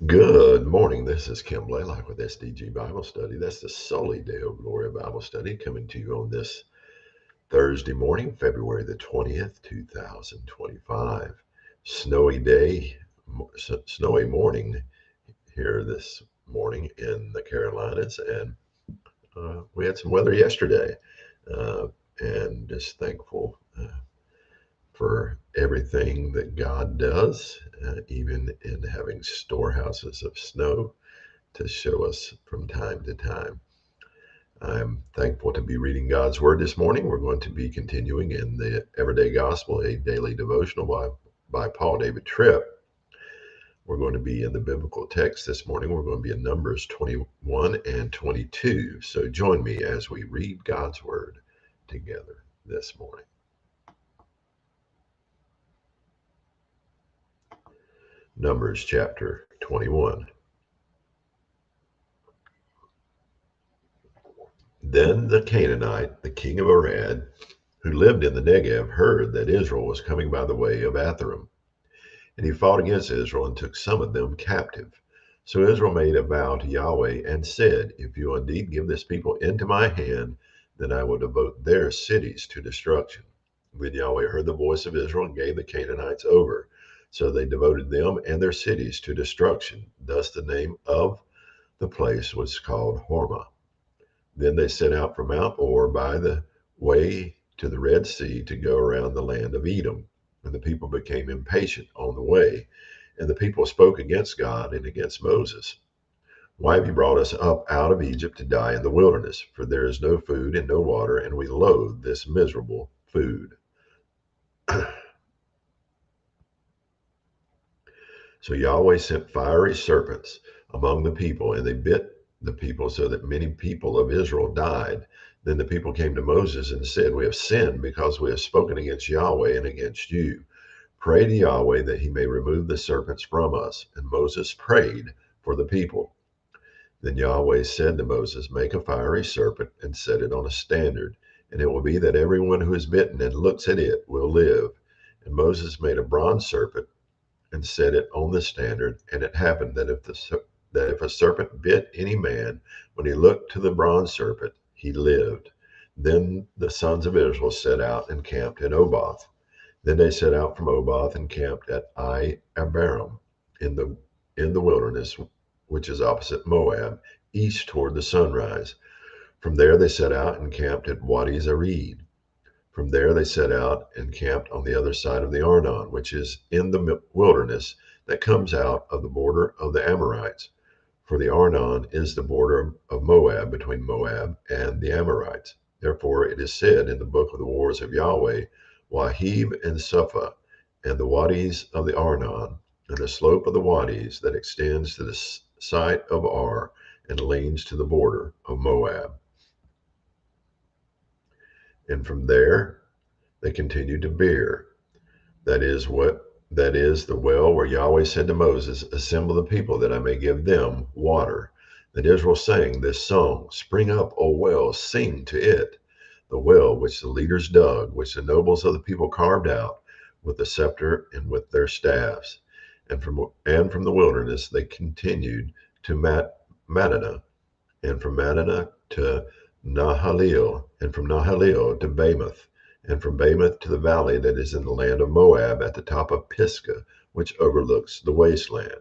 Good morning. This is Kim Blaylock with SDG Bible Study. That's the SOLI DEO GLORIA Bible Study coming to you on this Thursday morning, February the 20th, 2025. Snowy day, snowy morning here this morning in the Carolinas, and we had some weather yesterday, uh, and just thankful for everything that God does, even in having storehouses of snow to show us from time to time. I'm thankful to be reading God's Word this morning. We're going to be continuing in the Everyday Gospel, a daily devotional by Paul David Tripp. We're going to be in the biblical text this morning. We're going to be in Numbers 21 and 22. So join me as we read God's Word together this morning. Numbers chapter 21. Then the Canaanite, the king of Arad, who lived in the Negev, heard that Israel was coming by the way of Atharim. And he fought against Israel and took some of them captive. So Israel made a vow to Yahweh and said, if you indeed give this people into my hand, then I will devote their cities to destruction. Then Yahweh heard the voice of Israel and gave the Canaanites over. So they devoted them and their cities to destruction. Thus the name of the place was called Hormah. Then they set out from Mount Or by the way to the Red Sea to go around the land of Edom. And the people became impatient on the way. And the people spoke against God and against Moses. Why have you brought us up out of Egypt to die in the wilderness? For there is no food and no water, and we loathe this miserable food. So Yahweh sent fiery serpents among the people, and they bit the people so that many people of Israel died. Then the people came to Moses and said, we have sinned because we have spoken against Yahweh and against you. Pray to Yahweh that he may remove the serpents from us. And Moses prayed for the people. Then Yahweh said to Moses, make a fiery serpent and set it on a standard, and it will be that everyone who is bitten and looks at it will live. And Moses made a bronze serpent and set it on the standard. And it happened that if a serpent bit any man, when he looked to the bronze serpent, he lived. Then the sons of Israel set out and camped in Oboth. Then they set out from Oboth and camped at Abarim in the wilderness, which is opposite Moab, east toward the sunrise. From there they set out and camped at Wadi Zered. From there they set out and camped on the other side of the Arnon, which is in the wilderness that comes out of the border of the Amorites. For the Arnon is the border of Moab, between Moab and the Amorites. Therefore it is said in the book of the wars of Yahweh, Wahib and Suphah, and the wadis of the Arnon, and the slope of the wadis that extends to the site of Ar and leans to the border of Moab. And from there they continued to Beer. That is the well where Yahweh said to Moses, assemble the people that I may give them water. Then Israel sang this song, spring up, O well, sing to it. The well which the leaders dug, which the nobles of the people carved out with the scepter and with their staffs. And from the wilderness they continued to Madinah, and from Madinah to Nahalil, and from Nahalil to Bamoth, and from Bamoth to the valley that is in the land of Moab at the top of Pisgah, which overlooks the wasteland.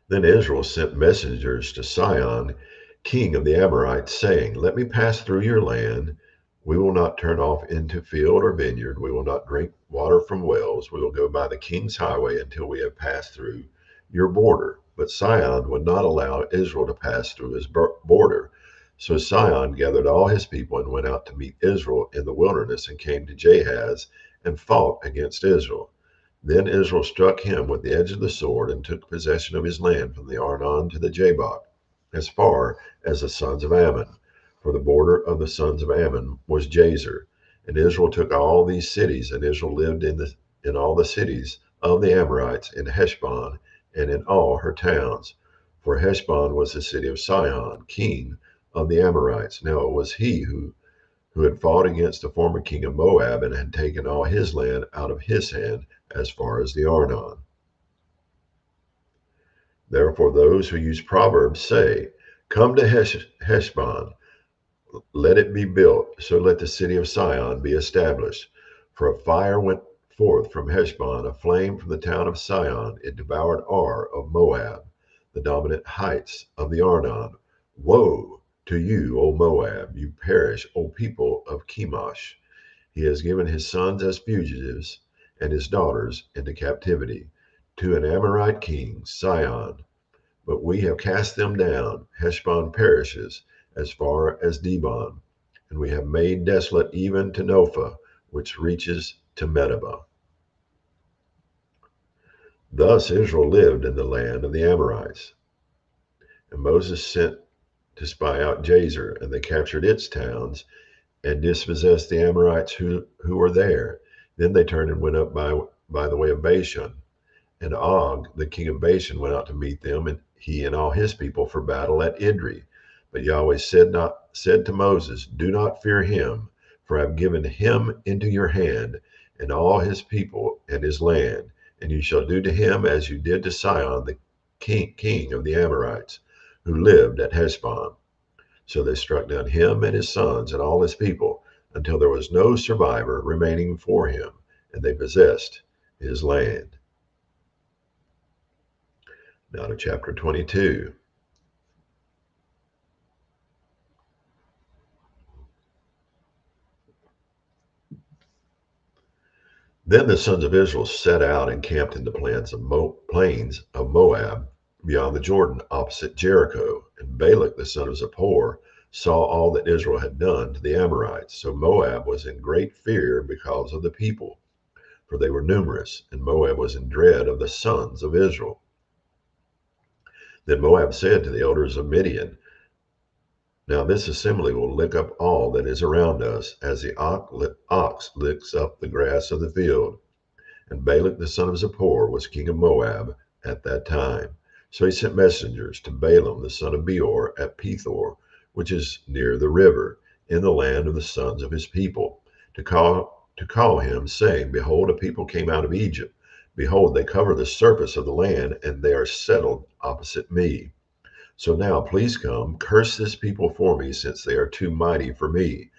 Then Israel sent messengers to Sihon, king of the Amorites, saying, let me pass through your land. We will not turn off into field or vineyard. We will not drink water from wells. We will go by the king's highway until we have passed through your border. But Sihon would not allow Israel to pass through his border. So Sihon gathered all his people and went out to meet Israel in the wilderness and came to Jahaz and fought against Israel. Then Israel struck him with the edge of the sword and took possession of his land from the Arnon to the Jabbok, as far as the sons of Ammon. For the border of the sons of Ammon was Jazer. And Israel took all these cities, and Israel lived in all the cities of the Amorites in Heshbon and in all her towns. For Heshbon was the city of Sihon, king of the Amorites. Now it was he who had fought against the former king of Moab and had taken all his land out of his hand as far as the Arnon. Therefore, those who use Proverbs say, come to Heshbon, let it be built, so let the city of Sion be established. For a fire went forth from Heshbon, a flame from the town of Sion. It devoured Ar of Moab, the dominant heights of the Arnon. Woe to you, O Moab! You perish, O people of Chemosh. He has given his sons as fugitives and his daughters into captivity to an Amorite king, Sihon. But we have cast them down. Heshbon perishes as far as Dibon, and we have made desolate even to Nophah, which reaches to Medeba. Thus Israel lived in the land of the Amorites. And Moses sent to spy out Jazer, and they captured its towns and dispossessed the Amorites who were there. Then they turned and went up by the way of Bashan. And Og, the king of Bashan, went out to meet them, and he and all his people for battle at Idri. But Yahweh said to Moses, do not fear him, for I have given him into your hand, and all his people and his land. And you shall do to him as you did to Sihon, the king of the Amorites, who lived at Heshbon. So they struck down him and his sons and all his people, until there was no survivor remaining for him, and they possessed his land. Now to chapter 22. Then the sons of Israel set out and camped in the plains of Moab beyond the Jordan, opposite Jericho. And Balak the son of Zippor saw all that Israel had done to the Amorites. So Moab was in great fear because of the people, for they were numerous, and Moab was in dread of the sons of Israel. Then Moab said to the elders of Midian, now this assembly will lick up all that is around us, as the ox licks up the grass of the field. And Balak the son of Zippor was king of Moab at that time. So he sent messengers to Balaam the son of Beor at Pethor, which is near the river, in the land of the sons of his people, to call him, saying, behold, a people came out of Egypt. Behold, they cover the surface of the land, and they are settled opposite me. So now please come, curse this people for me, since they are too mighty for me.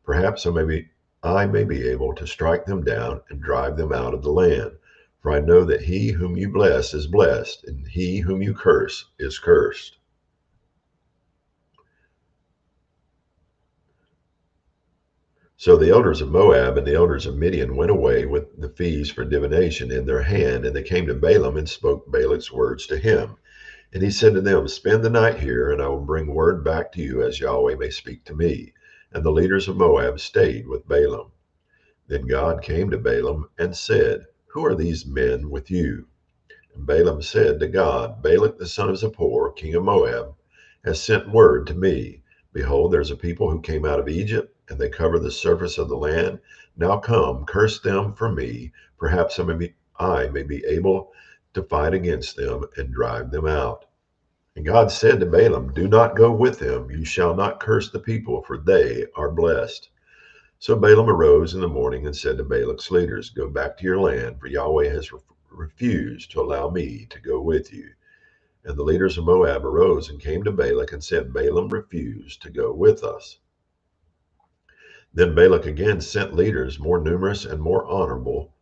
Perhaps I may be able to strike them down and drive them out of the land. For I know that he whom you bless is blessed, and he whom you curse is cursed. So the elders of Moab and the elders of Midian went away with the fees for divination in their hand, and they came to Balaam and spoke Balak's words to him. And he said to them, spend the night here, and I will bring word back to you as Yahweh may speak to me. And the leaders of Moab stayed with Balaam. Then God came to Balaam and said, who are these men with you? And Balaam said to God, Balak the son of Zippor, king of Moab, has sent word to me. Behold, there's a people who came out of Egypt, and they cover the surface of the land. Now come, curse them for me. Perhaps I may be able to fight against them and drive them out. And God said to Balaam, do not go with them. You shall not curse the people, for they are blessed. So Balaam arose in the morning and said to Balak's leaders, go back to your land, for Yahweh has refused to allow me to go with you. And the leaders of Moab arose and came to Balak and said, Balaam refused to go with us. Then Balak again sent leaders more numerous and more honorable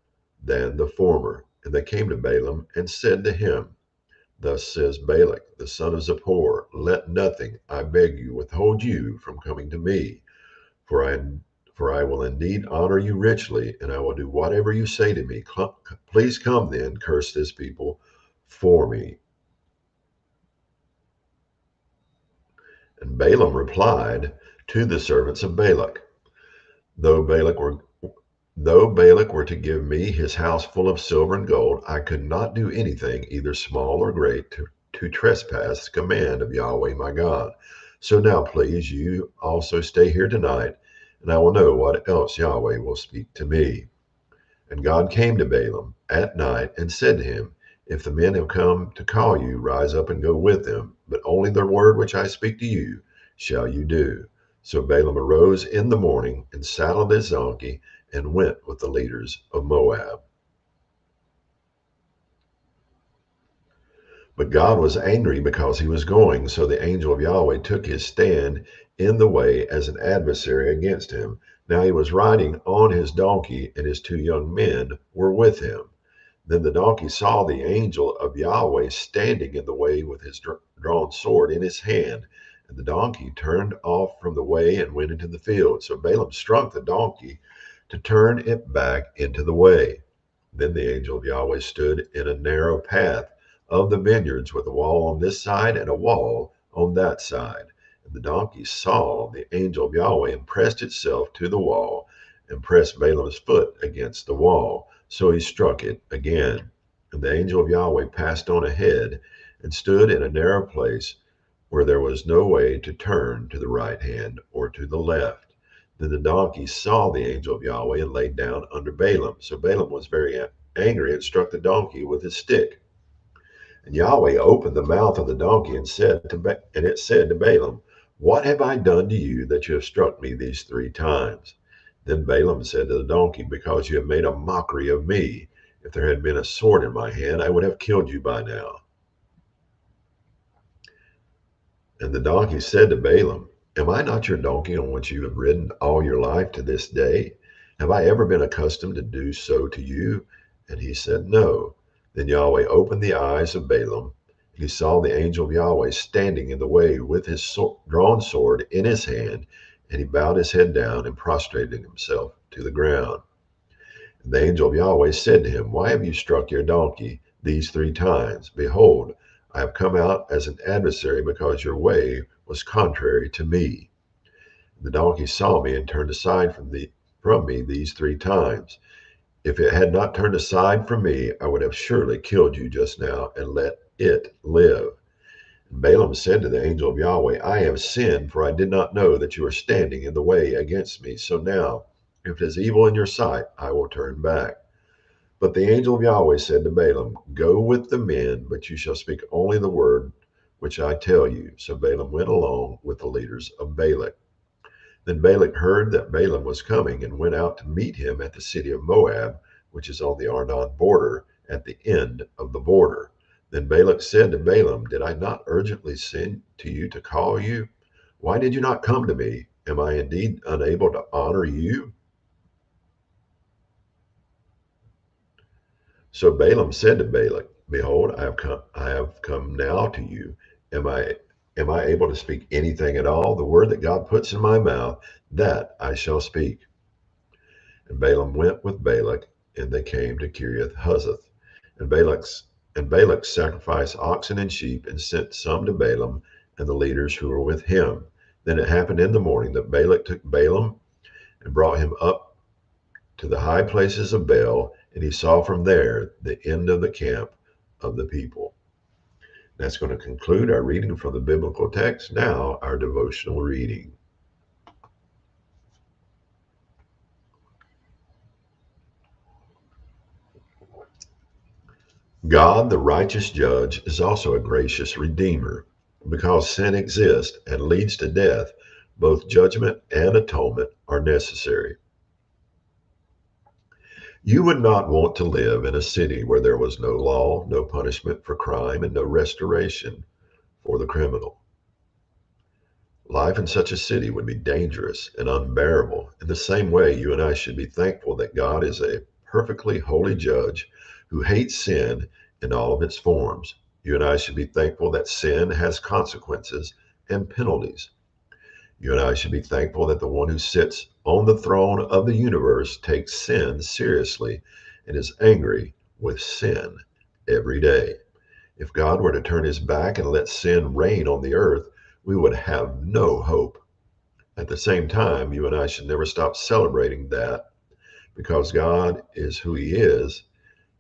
than the former. And they came to Balaam and said to him, thus says Balak, the son of Zippor, let nothing, I beg you, withhold you from coming to me. For I will indeed honor you richly, and I will do whatever you say to me. Please come then, curse this people for me. And Balaam replied to the servants of Balak, Though Balak were to give me his house full of silver and gold, I could not do anything, either small or great, to trespass the command of Yahweh my God. So now please, you also stay here tonight, and I will know what else Yahweh will speak to me. And God came to Balaam at night and said to him, if the men have come to call you, rise up and go with them, but only the word which I speak to you shall you do. So Balaam arose in the morning and saddled his donkey and went with the leaders of Moab. But God was angry because he was going, so the angel of Yahweh took his stand in the way as an adversary against him. Now he was riding on his donkey, and his two young men were with him. Then the donkey saw the angel of Yahweh standing in the way with his drawn sword in his hand. And the donkey turned off from the way and went into the field. So Balaam struck the donkey to turn it back into the way. Then the angel of Yahweh stood in a narrow path of the vineyards with a wall on this side and a wall on that side. And the donkey saw the angel of Yahweh and pressed itself to the wall and pressed Balaam's foot against the wall. So he struck it again. And the angel of Yahweh passed on ahead and stood in a narrow place where there was no way to turn to the right hand or to the left. Then the donkey saw the angel of Yahweh and laid down under Balaam. So Balaam was very angry and struck the donkey with his stick. And Yahweh opened the mouth of the donkey and it said to Balaam, "What have I done to you that you have struck me these 3 times?" Then Balaam said to the donkey, "Because you have made a mockery of me. If there had been a sword in my hand, I would have killed you by now." And the donkey said to Balaam, "Am I not your donkey on which you have ridden all your life to this day? Have I ever been accustomed to do so to you?" And he said, "No." Then Yahweh opened the eyes of Balaam. He saw the angel of Yahweh standing in the way with his drawn sword in his hand, and he bowed his head down and prostrated himself to the ground. And the angel of Yahweh said to him, "Why have you struck your donkey these 3 times? Behold, I have come out as an adversary because your way was contrary to me. The donkey saw me and turned aside from me these 3 times. If it had not turned aside from me, I would have surely killed you just now and let it live." And Balaam said to the angel of Yahweh, "I have sinned, for I did not know that you were standing in the way against me. So now, if it is evil in your sight, I will turn back." But the angel of Yahweh said to Balaam, "Go with the men, but you shall speak only the word which I tell you." So Balaam went along with the leaders of Balak. Then Balak heard that Balaam was coming and went out to meet him at the city of Moab, which is on the Arnon border, at the end of the border. Then Balak said to Balaam, "Did I not urgently send to you to call you? Why did you not come to me? Am I indeed unable to honor you?" So Balaam said to Balak, "Behold, I have come now to you. Am I able to speak anything at all? The word that God puts in my mouth, that I shall speak." And Balaam went with Balak, and they came to Kiriath Huzoth. And Balak sacrificed oxen and sheep, and sent some to Balaam and the leaders who were with him. Then it happened in the morning that Balak took Balaam and brought him up to the high places of Baal, and he saw from there the end of the camp of the people. That's going to conclude our reading from the biblical text. Now, our devotional reading. God, the righteous judge, is also a gracious redeemer. Because sin exists and leads to death, both judgment and atonement are necessary. You would not want to live in a city where there was no law, no punishment for crime, and no restoration for the criminal. Life in such a city would be dangerous and unbearable. In the same way, you and I should be thankful that God is a perfectly holy judge who hates sin in all of its forms. You and I should be thankful that sin has consequences and penalties. You and I should be thankful that the one who sits on the throne of the universe takes sin seriously and is angry with sin every day. If God were to turn his back and let sin reign on the earth, we would have no hope. At the same time, you and I should never stop celebrating that because God is who he is.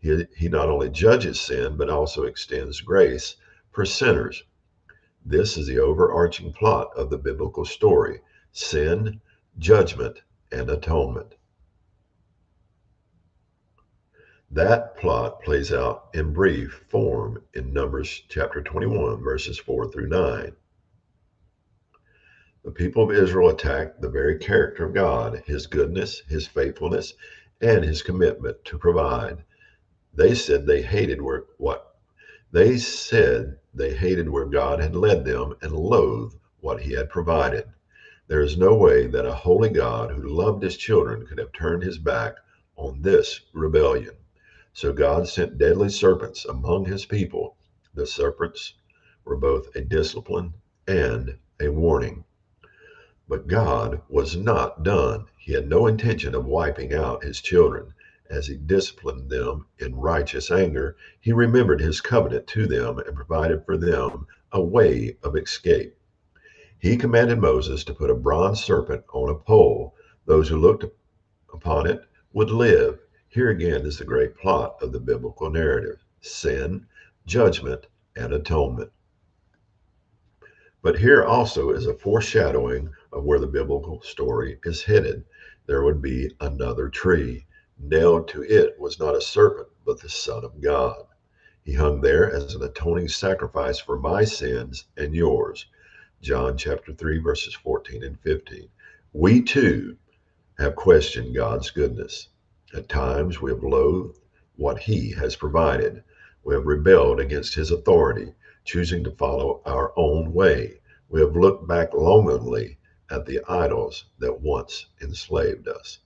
He not only judges sin, but also extends grace for sinners. This is the overarching plot of the biblical story: sin, judgment, and atonement. That plot plays out in brief form in Numbers chapter 21, verses 4 through 9. The people of Israel attacked the very character of God, his goodness, his faithfulness, and his commitment to provide. They said they hated what They said they hated where God had led them and loathed what he had provided. There is no way that a holy God who loved his children could have turned his back on this rebellion. So God sent deadly serpents among his people. The serpents were both a discipline and a warning. But God was not done. He had no intention of wiping out his children. As he disciplined them in righteous anger, he remembered his covenant to them and provided for them a way of escape. He commanded Moses to put a bronze serpent on a pole. Those who looked upon it would live. Here again is the great plot of the biblical narrative: sin, judgment, and atonement. But here also is a foreshadowing of where the biblical story is headed. There would be another tree. Nailed to it was not a serpent, but the Son of God. He hung there as an atoning sacrifice for my sins and yours. John chapter 3, verses 14 and 15. We too have questioned God's goodness. At times we have loathed what he has provided. We have rebelled against his authority, choosing to follow our own way. We have looked back longingly at the idols that once enslaved us.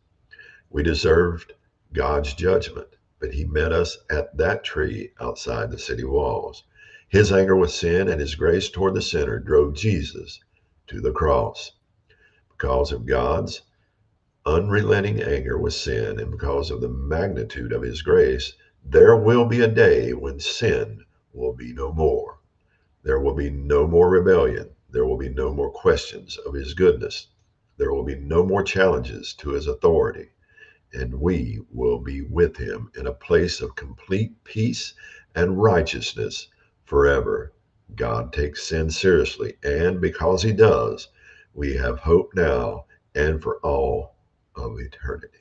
We deserved God's judgment, but he met us at that tree outside the city walls. His anger with sin and his grace toward the sinner drove Jesus to the cross. Because of God's unrelenting anger with sin and because of the magnitude of his grace, there will be a day when sin will be no more. There will be no more rebellion. There will be no more questions of his goodness. There will be no more challenges to his authority. And we will be with him in a place of complete peace and righteousness forever. God takes sin seriously, and because he does, we have hope now and for all of eternity.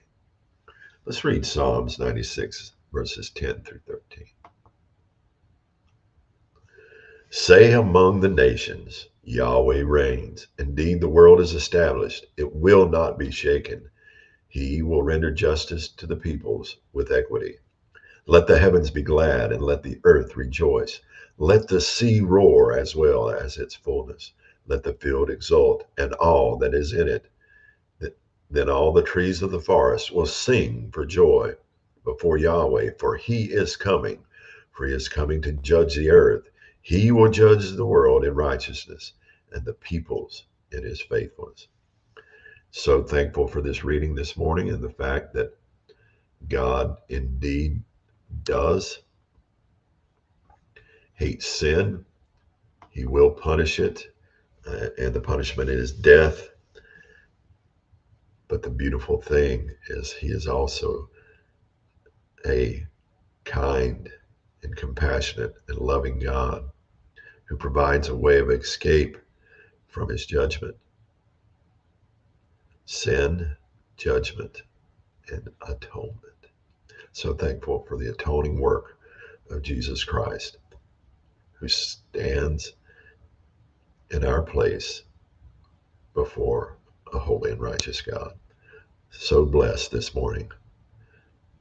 Let's read Psalms 96, verses 10 through 13. Say among the nations, Yahweh reigns. Indeed, the world is established. It will not be shaken. He will render justice to the peoples with equity. Let the heavens be glad and let the earth rejoice. Let the sea roar as well as its fullness. Let the field exult and all that is in it. Then all the trees of the forest will sing for joy before Yahweh, for he is coming. For he is coming to judge the earth. He will judge the world in righteousness and the peoples in his faithfulness. So thankful for this reading this morning and the fact that God indeed does hate sin. He will punish it, and the punishment is death. But the beautiful thing is he is also a kind and compassionate and loving God who provides a way of escape from his judgment. Sin, judgment, and atonement. So thankful for the atoning work of Jesus Christ, who stands in our place before a holy and righteous God. So blessed this morning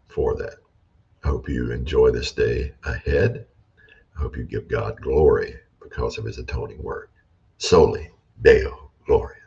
for that. I hope you enjoy this day ahead. I hope you give God glory because of his atoning work. Soli Deo Gloria.